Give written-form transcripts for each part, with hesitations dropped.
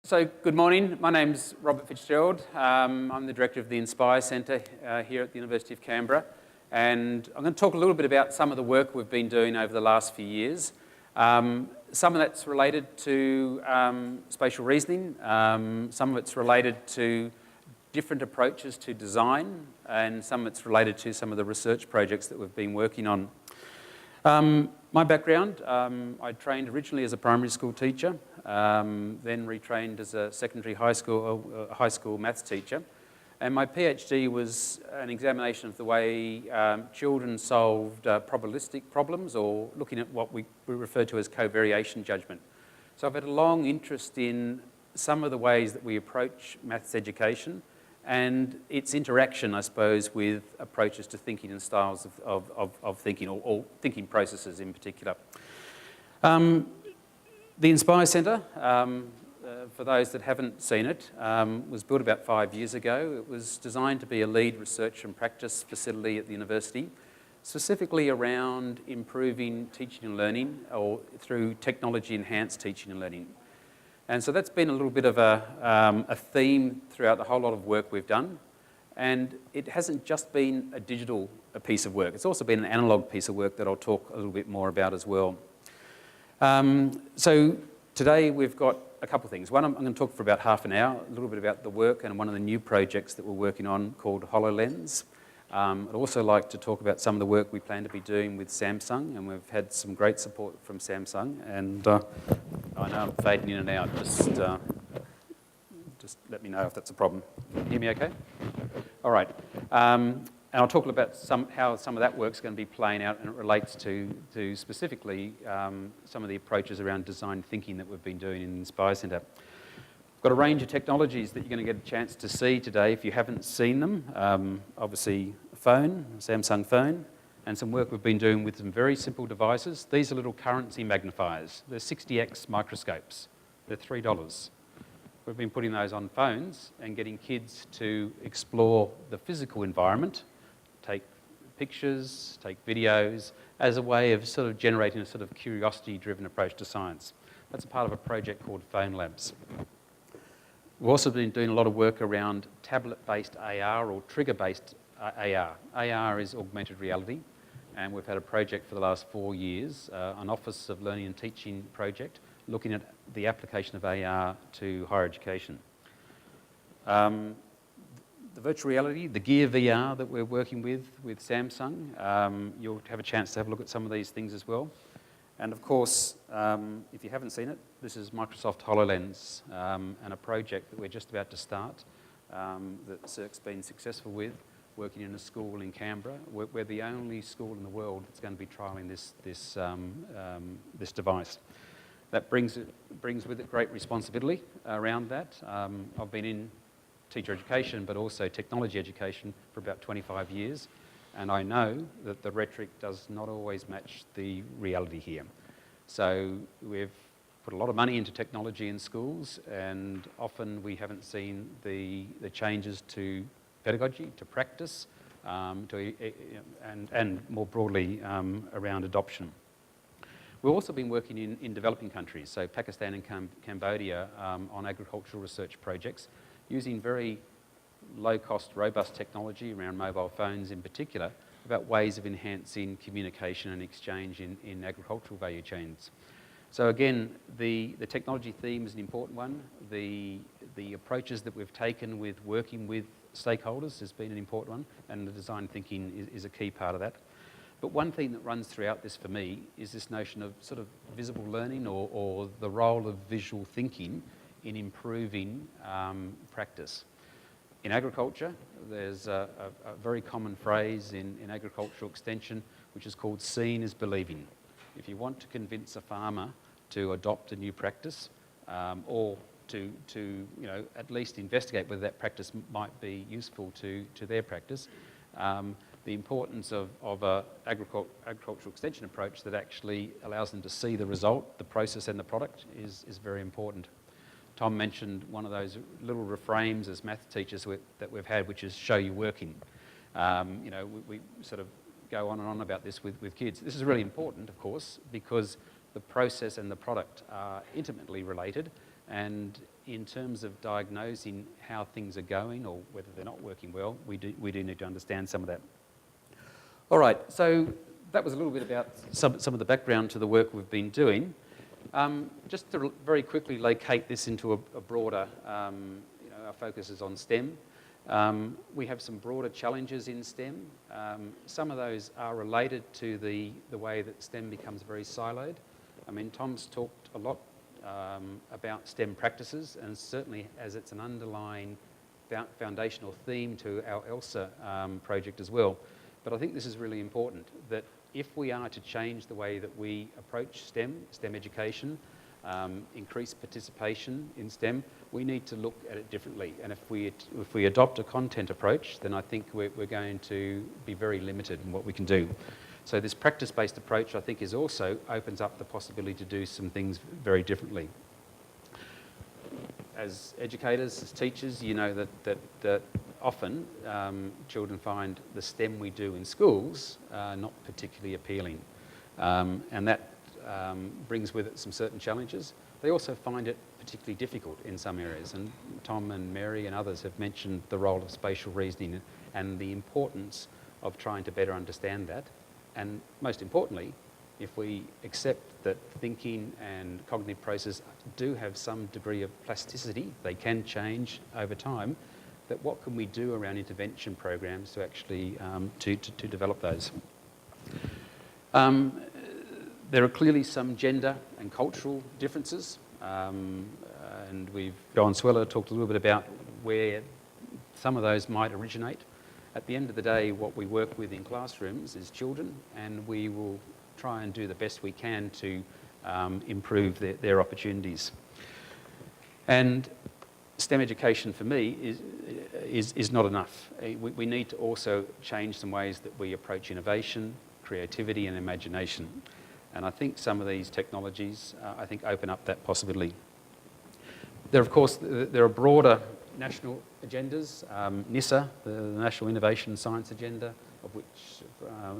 So, good morning. My name's Robert Fitzgerald. I'm the director of the Inspire Centre here at the University of Canberra. And I'm going to talk a little bit about some of the work we've been doing over the last few years. Some of that's related to spatial reasoning. Some of it's related to different approaches to design. And some of it's related to some of the research projects that we've been working on. My background, I trained originally as a primary school teacher, then retrained as a secondary high school maths teacher. And my PhD was an examination of the way children solved probabilistic problems, or looking at what we refer to as covariation judgment. So I've had a long interest in some of the ways that we approach maths education and its interaction, I suppose, with approaches to thinking and styles of thinking, or thinking processes in particular. The Inspire Centre, for those that haven't seen it, was built about 5 years ago. It was designed to be a lead research and practice facility at the university, specifically around improving teaching and learning, or through technology-enhanced teaching and learning. And so that's been a little bit of a theme throughout the whole lot of work we've done. And it hasn't just been a digital piece of work. It's also been an analogue piece of work that I'll talk a little bit more about as well. So today we've got a couple of things. One, I'm going to talk for about half an hour, a little bit about the work and one of the new projects that we're working on called HoloLens. I'd also like to talk about some of the work we plan to be doing with Samsung, and we've had some great support from Samsung. And I know I'm fading in and out. Just let me know if that's a problem. Can you hear me okay? All right. And I'll talk about how some of that work's going to be playing out, and it relates to specifically some of the approaches around design thinking that we've been doing in the Inspire Centre. We've got a range of technologies that you're going to get a chance to see today if you haven't seen them. Obviously, a phone, a Samsung phone, and some work we've been doing with some very simple devices. These are little currency magnifiers. They're 60x microscopes. They're $3. We've been putting those on phones and getting kids to explore the physical environment, take pictures, take videos, as a way of sort of generating a sort of curiosity-driven approach to science. That's a part of a project called Phone Labs. We've also been doing a lot of work around tablet-based AR or trigger-based AR. AR is augmented reality, and we've had a project for the last 4 years, an Office of Learning and Teaching project, looking at the application of AR to higher education. The virtual reality, the Gear VR that we're working with Samsung, you'll have a chance to have a look at some of these things as well. And of course, if you haven't seen it, this is Microsoft HoloLens, and a project that we're just about to start that SERC's been successful with, working in a school in Canberra. We're the only school in the world that's going to be trialling this device. That brings with it great responsibility around that. I've been in teacher education, but also technology education for about 25 years. And I know that the rhetoric does not always match the reality here. So we've put a lot of money into technology in schools, and often we haven't seen the changes to pedagogy, to practice, and more broadly around adoption. We've also been working in developing countries, so Pakistan and Cambodia, on agricultural research projects, using very low-cost, robust technology around mobile phones in particular, about ways of enhancing communication and exchange in agricultural value chains. So again, the technology theme is an important one. The approaches that we've taken with working with stakeholders has been an important one, and the design thinking is a key part of that. But one thing that runs throughout this for me is this notion of sort of visible learning, or the role of visual thinking in improving practice. In agriculture, there's a very common phrase in agricultural extension, which is called seeing is believing. If you want to convince a farmer to adopt a new practice, or to at least investigate whether that practice might be useful to their practice, the importance of an agricultural extension approach that actually allows them to see the result, the process and the product is very important. Tom mentioned one of those little refrains as math teachers that we've had, which is show you working. We sort of go on and on about this with kids. This is really important, of course, because the process and the product are intimately related, And in terms of diagnosing how things are going or whether they're not working well, we do need to understand some of that. All right, so that was a little bit about some of the background to the work we've been doing. Just to very quickly locate this into a broader, our focus is on STEM. We have some broader challenges in STEM. Some of those are related to the way that STEM becomes very siloed. I mean, Tom's talked a lot about STEM practices, and certainly as it's an underlying foundational theme to our ELSA project as well. But I think this is really important, that if we are to change the way that we approach STEM education, increase participation in STEM, we need to look at it differently. And if we adopt a content approach, then I think we're going to be very limited in what we can do. So this practice-based approach, I think, also opens up the possibility to do some things very differently. As educators, as teachers, you know that often children find the STEM we do in schools not particularly appealing. And that brings with it some certain challenges. They also find it particularly difficult in some areas. And Tom and Mary and others have mentioned the role of spatial reasoning and the importance of trying to better understand that. And most importantly, if we accept that thinking and cognitive processes do have some degree of plasticity, they can change over time, that what can we do around intervention programs to actually to develop those? There are clearly some gender and cultural differences, and Johan Sweller talked a little bit about where some of those might originate. At the end of the day, what we work with in classrooms is children, and we will try and do the best we can to improve their opportunities. And STEM education for me is not enough. We need to also change some ways that we approach innovation, creativity and imagination. And I think some of these technologies, I think, open up that possibility. There are broader national agendas. NISA, the National Innovation Science Agenda, of which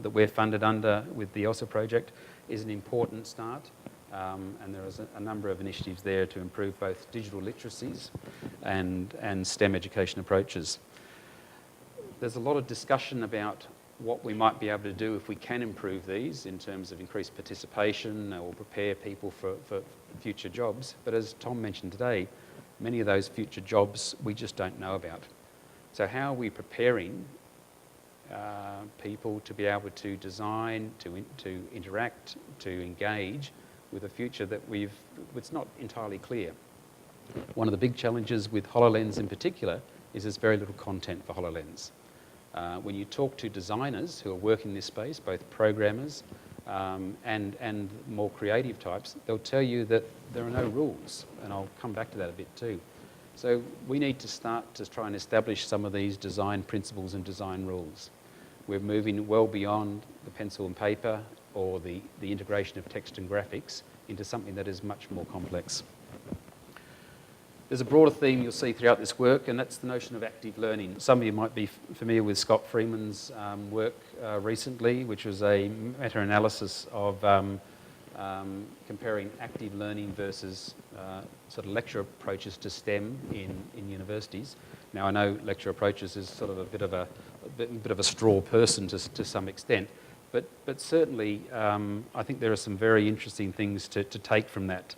that we're funded under with the ELSA project, is an important start. And there is a number of initiatives there to improve both digital literacies and STEM education approaches. There's a lot of discussion about what we might be able to do if we can improve these in terms of increased participation or prepare people for future jobs. But as Tom mentioned today, many of those future jobs we just don't know about. So how are we preparing people to be able to design, to interact, to engage with a future that it's not entirely clear? One of the big challenges with HoloLens in particular is there's very little content for HoloLens. When you talk to designers who are working in this space, both programmers and more creative types, they'll tell you that there are no rules, and I'll come back to that a bit too. So we need to start to try and establish some of these design principles and design rules. We're moving well beyond the pencil and paper or the integration of text and graphics into something that is much more complex. There's a broader theme you'll see throughout this work, and that's the notion of active learning. Some of you might be familiar with Scott Freeman's work recently, which was a meta-analysis of comparing active learning versus sort of lecture approaches to STEM in universities. Now, I know lecture approaches is sort of a bit of a straw person to some extent, but certainly I think there are some very interesting things to take from that.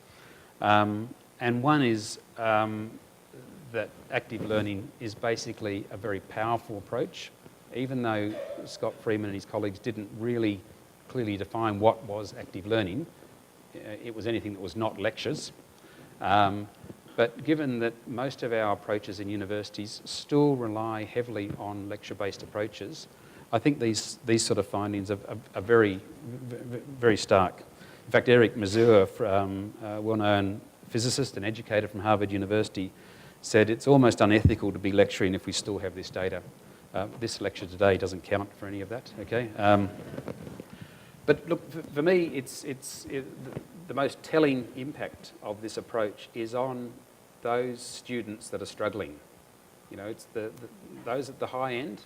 And one is that active learning is basically a very powerful approach, even though Scott Freeman and his colleagues didn't really clearly define what was active learning. It was anything that was not lectures. But given that most of our approaches in universities still rely heavily on lecture-based approaches, I think these sort of findings are very, very stark. In fact, Eric Mazur, a well-known physicist and educator from Harvard University, said it's almost unethical to be lecturing if we still have this data. This lecture today doesn't count for any of that, okay? But look, for me, the most telling impact of this approach is on those students that are struggling. You know, it's those at the high end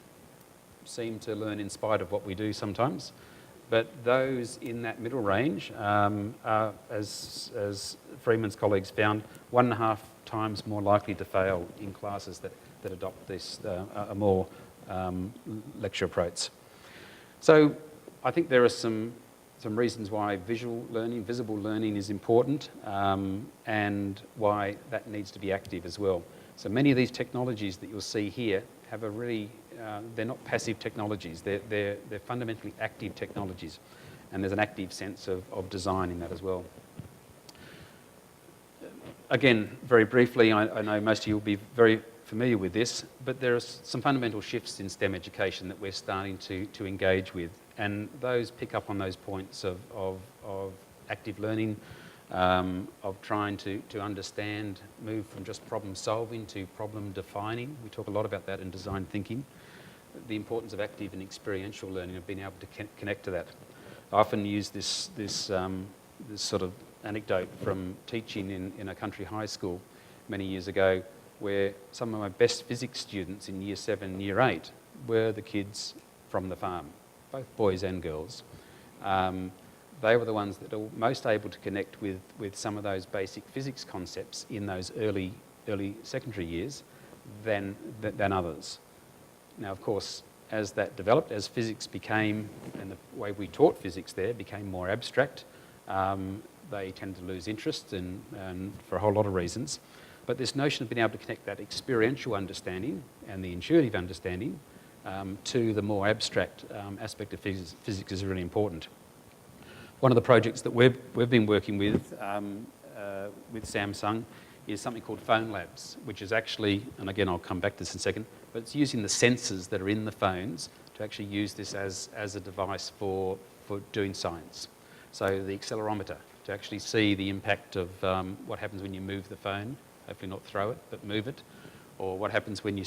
seem to learn in spite of what we do sometimes, but those in that middle range are, as Freeman's colleagues found 1.5 times more likely to fail in classes that adopt this a more lecture approach. So I think there are some reasons why visual learning, visible learning is important, and why that needs to be active as well. So many of these technologies that you'll see here have a really, they're not passive technologies, they're fundamentally active technologies, and there's an active sense of design in that as well. Again, very briefly, I know most of you will be very familiar with this, but there are some fundamental shifts in STEM education that we're starting to engage with, and those pick up on those points of active learning, of trying to understand, move from just problem solving to problem defining. We talk a lot about that in design thinking. The importance of active and experiential learning, of being able to connect to that. I often use this sort of anecdote from teaching in a country high school many years ago, where some of my best physics students in year 7 and year 8 were the kids from the farm, both boys and girls. They were the ones that are most able to connect with some of those basic physics concepts in those early secondary years than others. Now, of course, as that developed, as physics became, and the way we taught physics there became more abstract, they tend to lose interest, and for a whole lot of reasons. But this notion of being able to connect that experiential understanding and the intuitive understanding to the more abstract aspect of physics is really important. One of the projects that we've been working with Samsung is something called Phone Labs, which is actually, and again I'll come back to this in a second, but it's using the sensors that are in the phones to actually use this as a device for doing science. So the accelerometer, to actually see the impact of what happens when you move the phone, hopefully not throw it, but move it, or what happens when you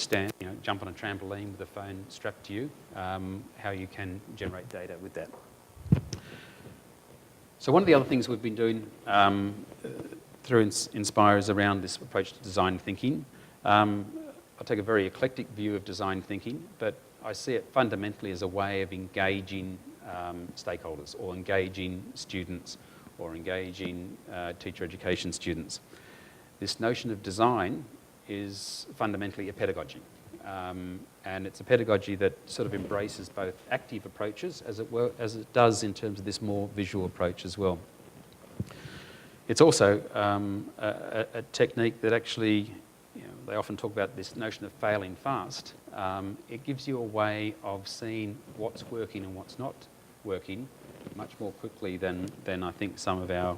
jump on a trampoline with the phone strapped to you, how you can generate data with that. So one of the other things we've been doing through Inspire is around this approach to design thinking. I take a very eclectic view of design thinking, but I see it fundamentally as a way of engaging stakeholders, or engaging students, or engaging teacher education students. This notion of design is fundamentally a pedagogy. And it's a pedagogy that sort of embraces both active approaches as it does in terms of this more visual approach as well. It's also a technique that actually, they often talk about this notion of failing fast. It gives you a way of seeing what's working and what's not working much more quickly than I think some of our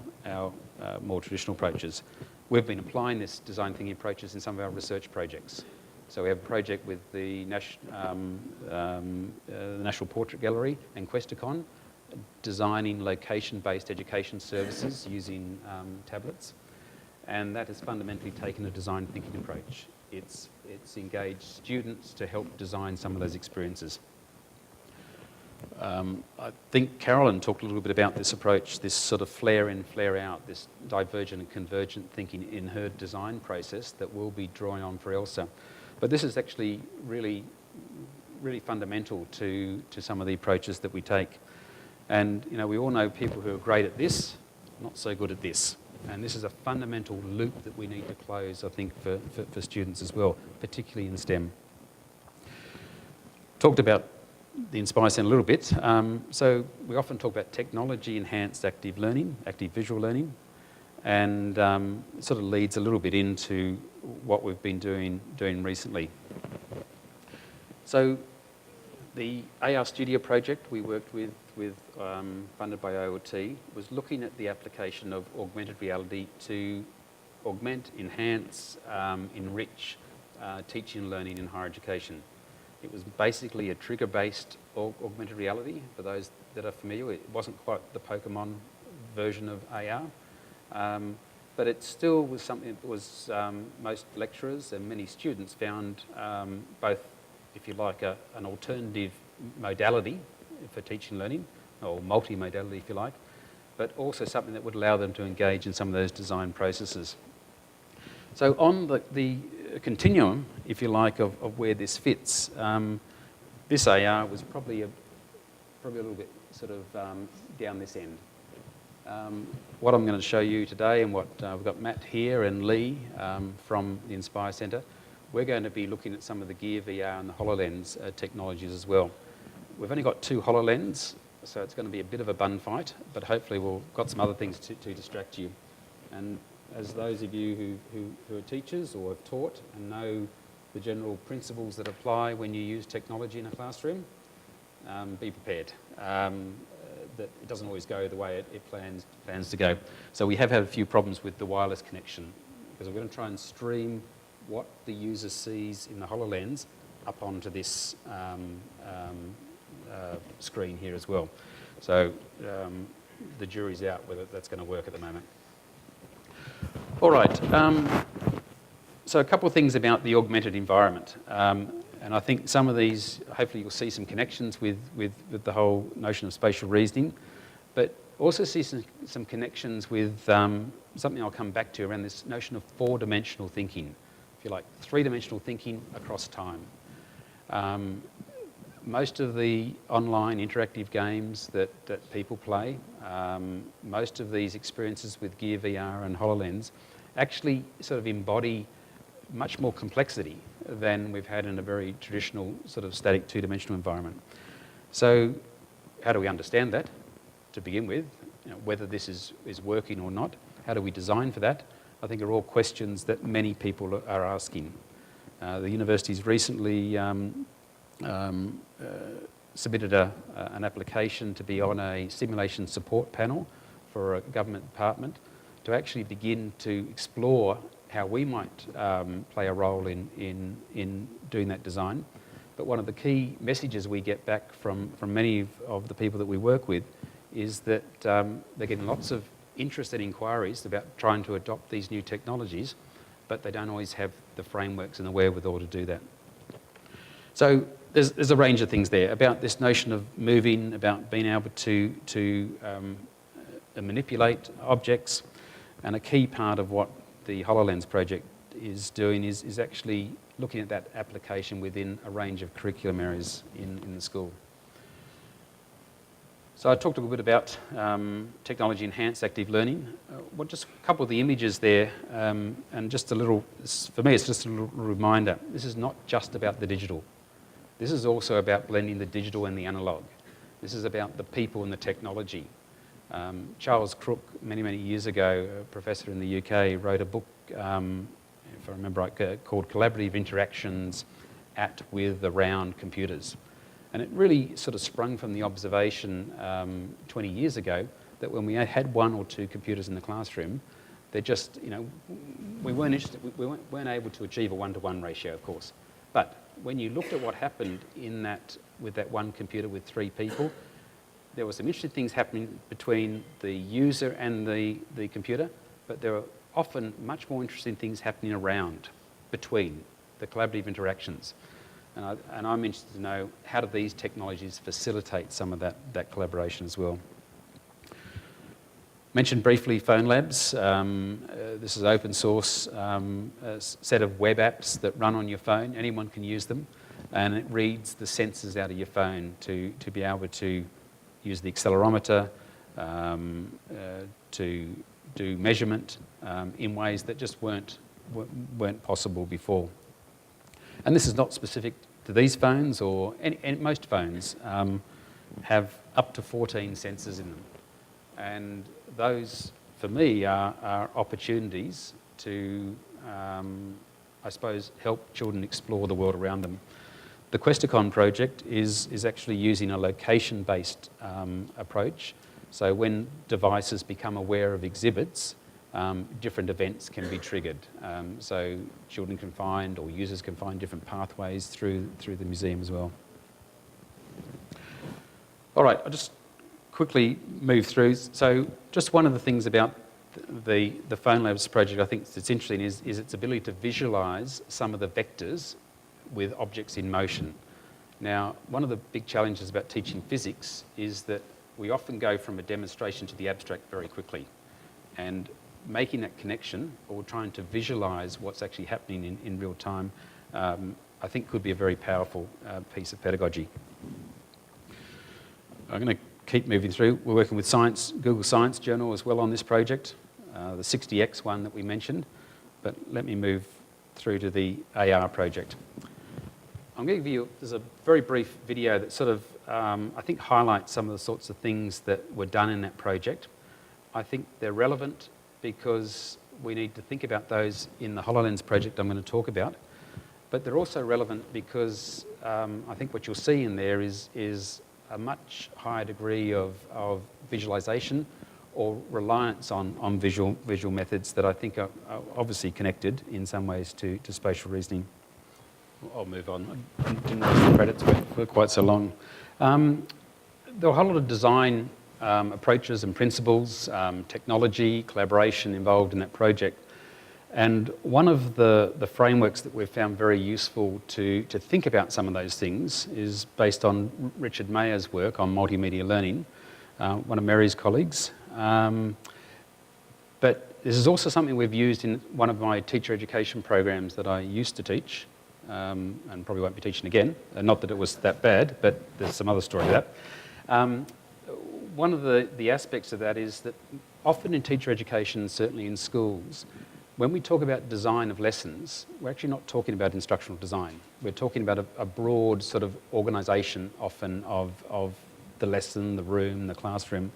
more traditional approaches. We've been applying this design thinking approaches in some of our research projects. So we have a project with the National Portrait Gallery and Questacon, designing location-based education services using tablets. And that has fundamentally taken a design thinking approach. It's engaged students to help design some of those experiences. I think Carolyn talked a little bit about this approach, this sort of flare in, flare out, this divergent and convergent thinking in her design process that we'll be drawing on for Elsa. But this is actually really, really fundamental to some of the approaches that we take. And we all know people who are great at this, not so good at this. And this is a fundamental loop that we need to close, I think, for students as well, particularly in STEM. Talked about the Inspire Centre a little bit. So we often talk about technology-enhanced active learning, active visual learning, and it sort of leads a little bit into what we've been doing recently. So the AR Studio project we worked with funded by OOT, was looking at the application of augmented reality to augment, enhance, enrich teaching and learning in higher education. It was basically a trigger-based augmented reality, for those that are familiar. It wasn't quite the Pokemon version of AR, but it still was something that was most lecturers and many students found both, if you like, an alternative modality for teaching and learning, or multi-modality if you like, but also something that would allow them to engage in some of those design processes. So on the continuum, if you like, of where this fits, this AR was probably a little bit sort of down this end. What I'm going to show you today, and what we've got Matt here and Lee from the Inspire Centre, we're going to be looking at some of the Gear VR and the HoloLens technologies as well. We've only got 2 HoloLens, so it's going to be a bit of a bun fight, but hopefully we've got some other things to distract you. And as those of you who are teachers or have taught and know the general principles that apply when you use technology in a classroom, be prepared. That it doesn't always go the way it plans to go. So we have had a few problems with the wireless connection, because we're going to try and stream what the user sees in the HoloLens up onto this screen here as well. So the jury's out whether that's going to work at the moment. All right, so a couple of things about the augmented environment. And I think some of these, hopefully you'll see some connections with the whole notion of spatial reasoning, but also see some connections with something I'll come back to around this notion of 4-dimensional thinking, if you like, 3-dimensional thinking across time. Most of the online interactive games that people play, most of these experiences with Gear VR and HoloLens actually sort of embody much more complexity than we've had in a very traditional sort of static 2-dimensional environment. So how do we understand that to begin with? You know, whether this is working or not, how do we design for that? I think are all questions that many people are asking. The university's recently submitted an application to be on a simulation support panel for a government department to actually begin to explore how we might play a role in doing that design. But one of the key messages we get back from many of the people that we work with is that they're getting lots of interest and inquiries about trying to adopt these new technologies, but they don't always have the frameworks and the wherewithal to do that. So there's a range of things there about this notion of moving, about being able to manipulate objects, and a key part of what the HoloLens project is doing is actually looking at that application within a range of curriculum areas in the school. So I talked a little bit about technology-enhanced active learning. Just a couple of the images there, and just a little, for me, it's just a little reminder. This is not just about the digital. This is also about blending the digital and the analog. This is about the people and the technology. Charles Crook, many years ago, a professor in the UK, wrote a book, if I remember right, called Collaborative Interactions at, with, around computers. And it really sort of sprung from the observation 20 years ago that when we had 1 or 2 computers in the classroom, they're just, you know, we weren't able to achieve a 1-to-1 ratio, of course. But when you looked at what happened with that 1 computer with 3 people, there were some interesting things happening between the user and the computer, but there were often much more interesting things happening around, between the collaborative interactions. And I'm interested to know, how do these technologies facilitate some of that collaboration as well? Mentioned briefly Phone Labs. This is open source, a set of web apps that run on your phone. Anyone can use them, and it reads the sensors out of your phone to be able to use the accelerometer to do measurement in ways that just weren't possible before. And this is not specific to these phones, or most phones have up to 14 sensors in them. And those, for me, are opportunities to, I suppose, help children explore the world around them. The Questacon project is actually using a location-based approach. So when devices become aware of exhibits, different events can be triggered. So children can find, or users can find, different pathways through the museum as well. All right, I'll just quickly move through. So just one of the things about the Phone Labs project I think that's interesting is its ability to visualise some of the vectors with objects in motion. Now, one of the big challenges about teaching physics is that we often go from a demonstration to the abstract very quickly. And making that connection, or trying to visualise what's actually happening in real time, I think could be a very powerful piece of pedagogy. I'm going to keep moving through. We're working with Google Science Journal as well on this project, the 60X one that we mentioned. But let me move through to the AR project. I'm going to give you, there's a very brief video that sort of, I think, highlights some of the sorts of things that were done in that project. I think they're relevant because we need to think about those in the HoloLens project I'm going to talk about. But they're also relevant because I think what you'll see in there is a much higher degree of visualization or reliance on visual methods that I think are obviously connected in some ways to spatial reasoning. I'll move on. I didn't realize the credits were quite so long. There were a whole lot of design approaches and principles, technology, collaboration involved in that project. And one of the frameworks that we've found very useful to think about some of those things is based on Richard Mayer's work on multimedia learning, one of Mary's colleagues. But this is also something we've used in one of my teacher education programs that I used to teach, and probably won't be teaching again. Not that it was that bad, but there's some other story to that. One of the aspects of that is that often in teacher education, certainly in schools, when we talk about design of lessons, we're actually not talking about instructional design. We're talking about a broad sort of organisation often of the lesson, the room, the classroom.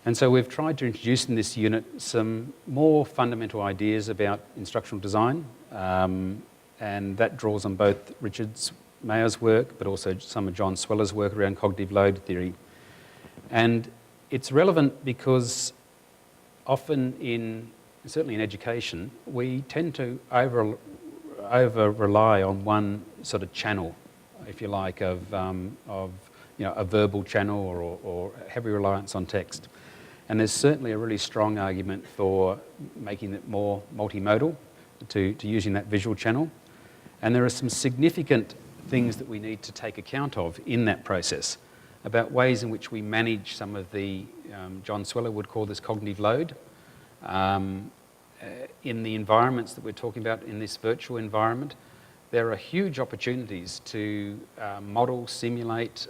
And so we've tried to introduce in this unit some more fundamental ideas about instructional design, and that draws on both Richard Mayer's work, but also some of John Sweller's work around cognitive load theory. And it's relevant because often certainly in education, we tend to over rely on one sort of channel, if you like, of a verbal channel or heavy reliance on text. And there's certainly a really strong argument for making it more multimodal, to using that visual channel. And there are some significant things that we need to take account of in that process about ways in which we manage some of the, John Sweller would call this cognitive load, in the environments that we're talking about in this virtual environment. There are huge opportunities to model, simulate,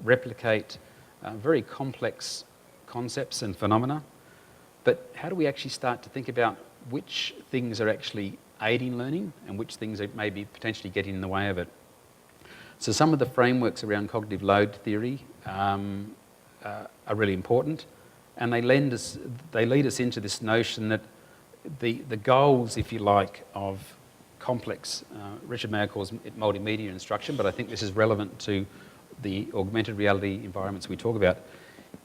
replicate very complex concepts and phenomena. But how do we actually start to think about which things are actually aiding learning and which things are maybe potentially getting in the way of it? So some of the frameworks around cognitive load theory are really important, and they lead us into this notion that the goals, if you like, of complex, Richard Mayer calls it multimedia instruction, but I think this is relevant to the augmented reality environments we talk about,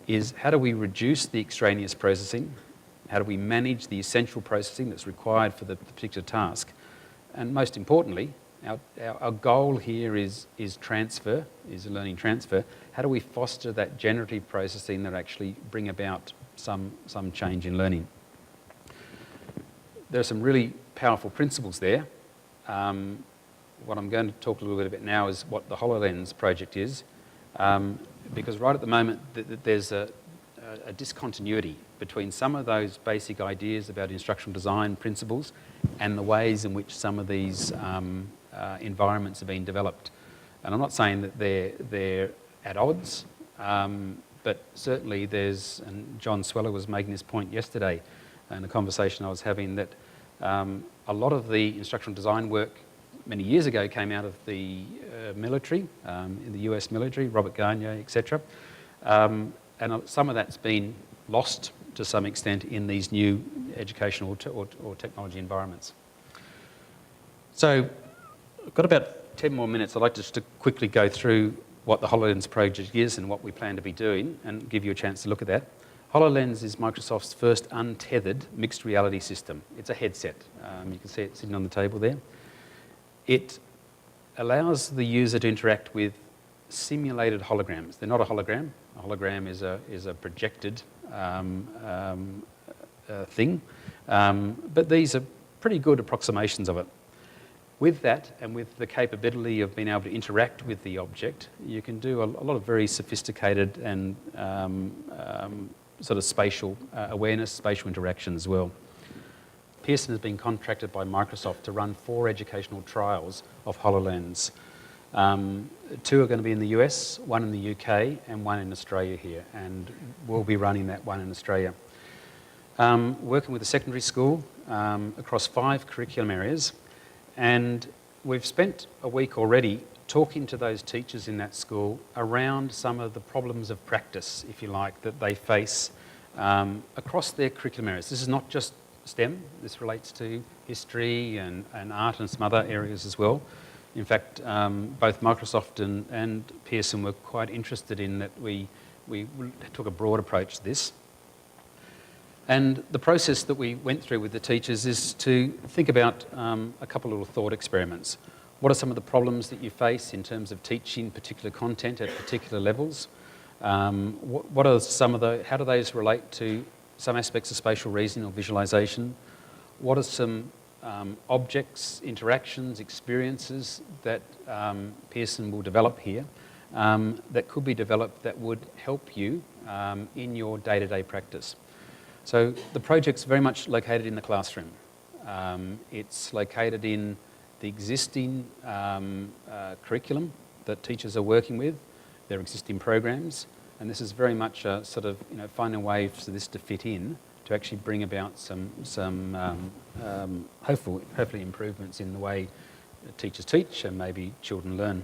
is how do we reduce the extraneous processing? How do we manage the essential processing that's required for the particular task? And most importantly, our goal here is transfer, is learning transfer. How do we foster that generative processing that actually bring about some change in learning? There are some really powerful principles there. What I'm going to talk a little bit about now is what the HoloLens project is, because right at the moment there's a discontinuity between some of those basic ideas about instructional design principles and the ways in which some of these environments are being developed. And I'm not saying that they're at odds, but certainly and John Sweller was making this point yesterday in a conversation I was having, that a lot of the instructional design work many years ago came out of the military, in the US military, Robert Garnier, etc. And some of that's been lost to some extent in these new educational or technology environments. So I've got about 10 more minutes. I'd like just to quickly go through what the HoloLens project is and what we plan to be doing and give you a chance to look at that. HoloLens is Microsoft's first untethered mixed reality system. It's a headset. You can see it sitting on the table there. It allows the user to interact with simulated holograms. They're not a hologram. A hologram is a projected thing, but these are pretty good approximations of it. With that, and with the capability of being able to interact with the object, you can do a lot of very sophisticated and sort of spatial awareness, spatial interaction as well. Pearson has been contracted by Microsoft to run 4 educational trials of HoloLens. Two are going to be in the US, one in the UK, and one in Australia here, and we'll be running that one in Australia. Working with a secondary school across 5 curriculum areas, and we've spent a week already talking to those teachers in that school around some of the problems of practice, if you like, that they face across their curriculum areas. This is not just STEM, this relates to history and art and some other areas as well. In fact, both Microsoft and Pearson were quite interested in that we took a broad approach to this. And the process that we went through with the teachers is to think about a couple of little thought experiments. What are some of the problems that you face in terms of teaching particular content at particular levels? What are some of how do those relate to some aspects of spatial reasoning or visualization? What are some objects, interactions, experiences that Pearson will develop here that could be developed that would help you in your day-to-day practice? So the project's very much located in the classroom. It's located in the existing curriculum that teachers are working with, their existing programs, and this is very much a sort of, finding a way for this to fit in to actually bring about some hopefully improvements in the way teachers teach and maybe children learn.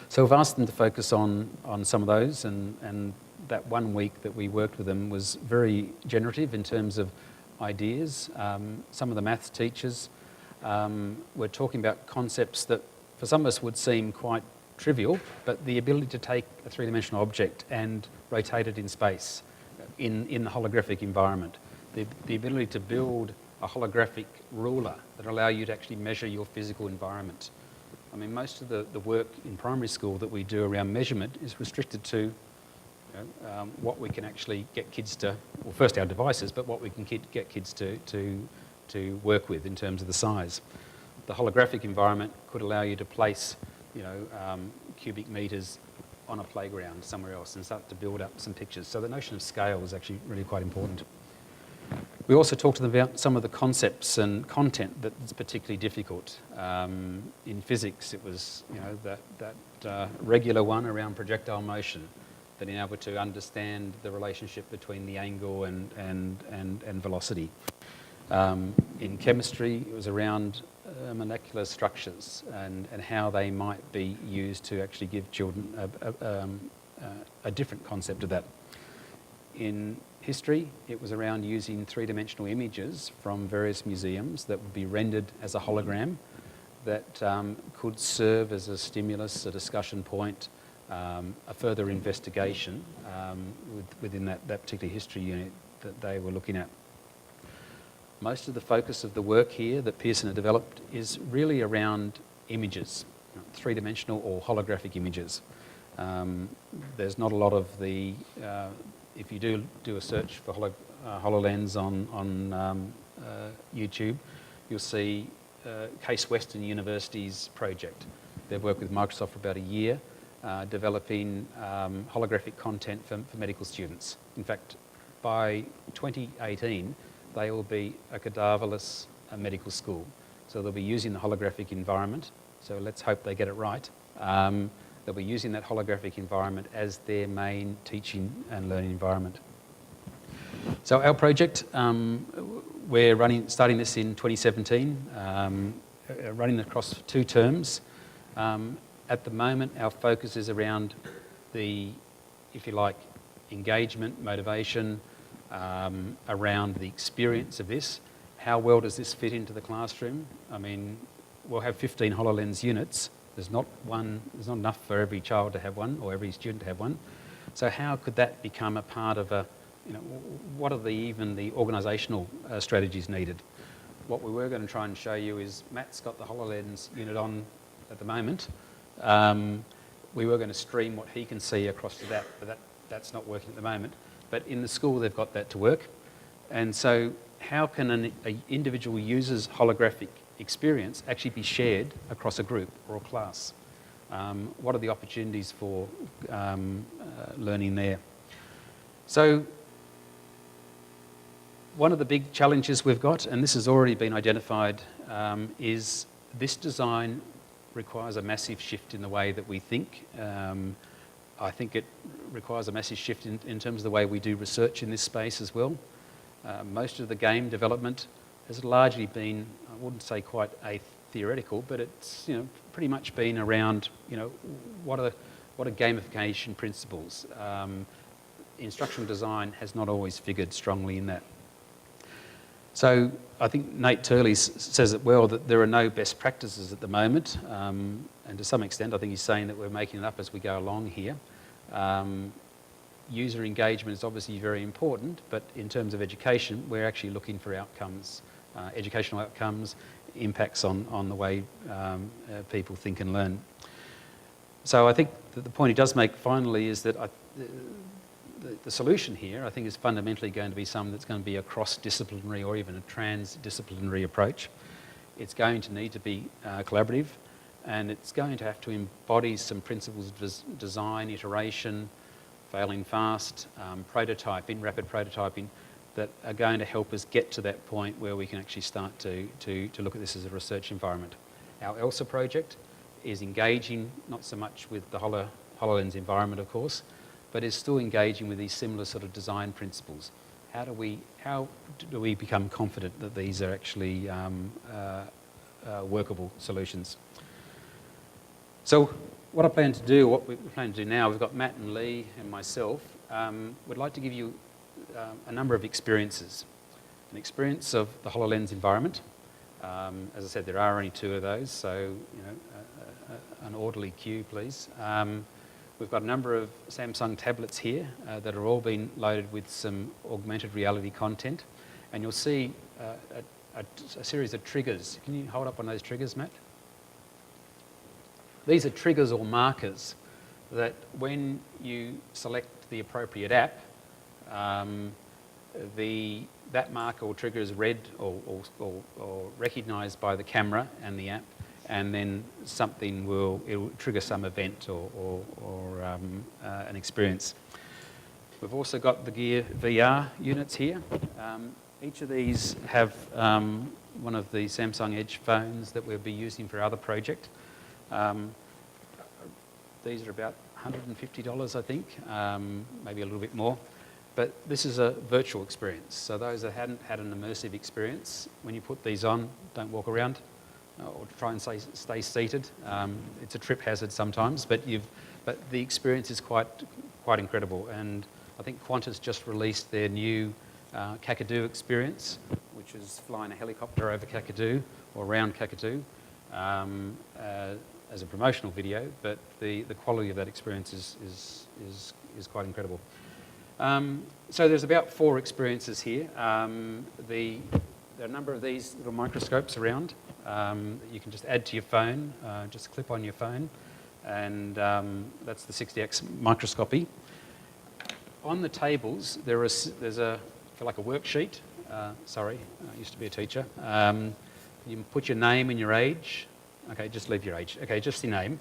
So we've asked them to focus on some of those, and that 1 week that we worked with them was very generative in terms of ideas. Some of the maths teachers were talking about concepts that for some of us would seem quite trivial, but the ability to take a three-dimensional object and rotate it in space in the holographic environment, the ability to build a holographic ruler that allow you to actually measure your physical environment. I mean, most of the work in primary school that we do around measurement is restricted to what we can actually get kids to, well, first our devices, but what we can get kids to work with in terms of the size. The holographic environment could allow you to place, cubic meters on a playground somewhere else and start to build up some pictures. So the notion of scale is actually really quite important. We also talked to them about some of the concepts and content that's particularly difficult. In physics, it was that regular one around projectile motion, that being able to understand the relationship between the angle and velocity. In chemistry, it was around molecular structures and how they might be used to actually give children a different concept of that. In history, it was around using three-dimensional images from various museums that would be rendered as a hologram that could serve as a stimulus, a discussion point, a further investigation within that particular history unit that they were looking at. Most of the focus of the work here that Pearson had developed is really around images, three-dimensional or holographic images. There's not a lot of the, if you do a search for HoloLens on YouTube, you'll see Case Western University's project. They've worked with Microsoft for about a year, developing holographic content for medical students. In fact, by 2018, they will be a cadaverless medical school. So they'll be using the holographic environment. So let's hope they get it right. They'll be using that holographic environment as their main teaching and learning environment. So our project, we're starting this in 2017, running across 2 terms. At the moment, our focus is around the, if you like, engagement, motivation, around the experience of this. How well does this fit into the classroom? I mean, we'll have 15 HoloLens units. There's not enough for every child to have one or every student to have one. So how could that become a part of what are even the organisational strategies needed? What we were going to try and show you is Matt's got the HoloLens unit on at the moment. We were going to stream what he can see across to that, but that's not working at the moment. But in the school, they've got that to work. And so how can an individual user's holographic experience actually be shared across a group or a class? What are the opportunities for learning there? So one of the big challenges we've got, and this has already been identified, is this design requires a massive shift in the way that we think. I think it requires a massive shift in terms of the way we do research in this space as well. Most of the game development has largely been, I wouldn't say quite theoretical, but it's pretty much been around what are gamification principles. Instructional design has not always figured strongly in that. So I think Nate Turley says it well, that there are no best practices at the moment, and to some extent I think he's saying that we're making it up as we go along here. User engagement is obviously very important, but in terms of education, we're actually looking for outcomes, educational outcomes, impacts on the way people think and learn. So I think that the point he does make finally is that the solution here, I think, is fundamentally going to be something that's going to be a cross-disciplinary or even a trans-disciplinary approach. It's going to need to be collaborative, and it's going to have to embody some principles of design, iteration, failing fast, prototyping, rapid prototyping, that are going to help us get to that point where we can actually start to look at this as a research environment. Our ELSA project is engaging not so much with the HoloLens environment, of course, but is still engaging with these similar sort of design principles. How do we become confident that these are actually workable solutions? So what I plan to do, what we plan to do now, we've got Matt and Lee and myself, would like to give you a number of experiences. An experience of the HoloLens environment. As I said, there are only 2 of those, so an orderly queue, please. We've got a number of Samsung tablets here that are all being loaded with some augmented reality content, and you'll see a series of triggers. Can you hold up one of those triggers, Matt? These are triggers or markers that when you select the appropriate app, that marker or trigger is read or recognised by the camera and the app, and then it will trigger some event or an experience. We've also got the Gear VR units here. Each of these have one of the Samsung Edge phones that we'll be using for our other project. These are about $150, I think, maybe a little bit more. But this is a virtual experience. So those that hadn't had an immersive experience, when you put these on, don't walk around or try and stay seated. It's a trip hazard sometimes, but the experience is quite incredible. And I think Qantas just released their new Kakadu experience, which is flying a helicopter over Kakadu or around Kakadu as a promotional video. But the quality of that experience is quite incredible. So there's about 4 experiences here. There are a number of these little microscopes around that you can just add to your phone, just clip on your phone, and that's the 60x microscopy. On the tables, there's a worksheet. Sorry, I used to be a teacher. You can put your name and your age. Okay, just leave your age. Okay, just your name.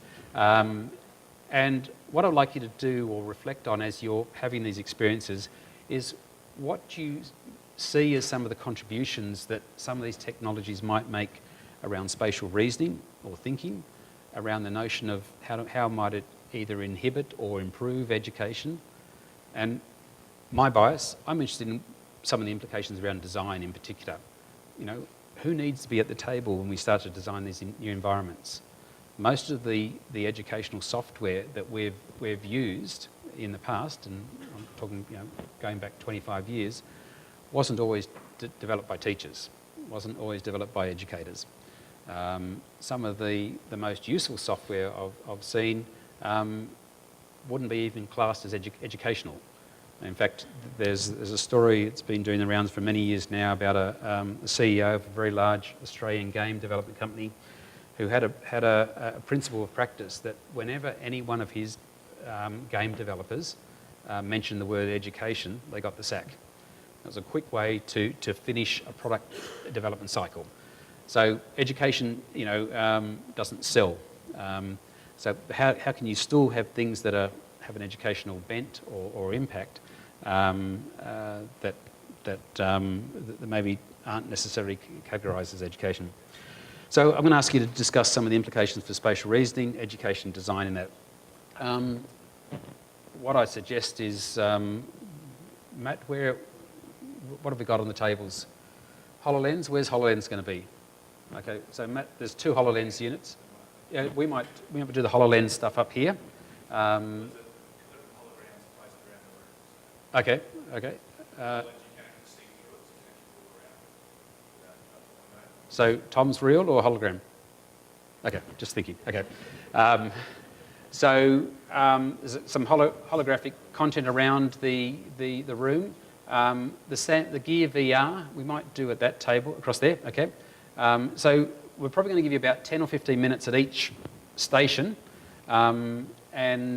And what I'd like you to do or reflect on as you're having these experiences is what you see as some of the contributions that some of these technologies might make around spatial reasoning or thinking, around the notion of how might it either inhibit or improve education. And my bias, I'm interested in some of the implications around design in particular. Who needs to be at the table when we start to design these new environments? Most of the educational software that we've used in the past, and I'm talking going back 25 years, wasn't always developed by teachers, wasn't always developed by educators. Some of the most useful software I've seen wouldn't be even classed as educational. In fact, there's a story that's been doing the rounds for many years now about a CEO of a very large Australian game development company who had a principle of practice that whenever any one of his game developers mentioned the word education, they got the sack. It was a quick way to finish a product development cycle. So education, doesn't sell. So how can you still have things that have an educational bent or impact that maybe aren't necessarily categorised as education? So I'm going to ask you to discuss some of the implications for spatial reasoning, education, design in that. What I suggest is, Matt, what have we got on the tables? HoloLens, where's HoloLens going to be? Okay, so Matt, there's 2 HoloLens units. Yeah, we might do the HoloLens stuff up here. Okay. So Tom's real or hologram? Okay, just thinking. Okay. So there's some holographic content around the room. The Gear VR, we might do at that table across there. Okay. So we're probably going to give you about 10 or 15 minutes at each station. And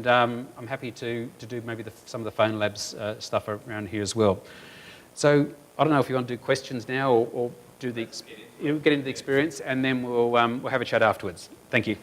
I'm happy to do maybe some of the phone labs stuff around here as well. So I don't know if you want to do questions now or do get into the experience, and then we'll have a chat afterwards. Thank you.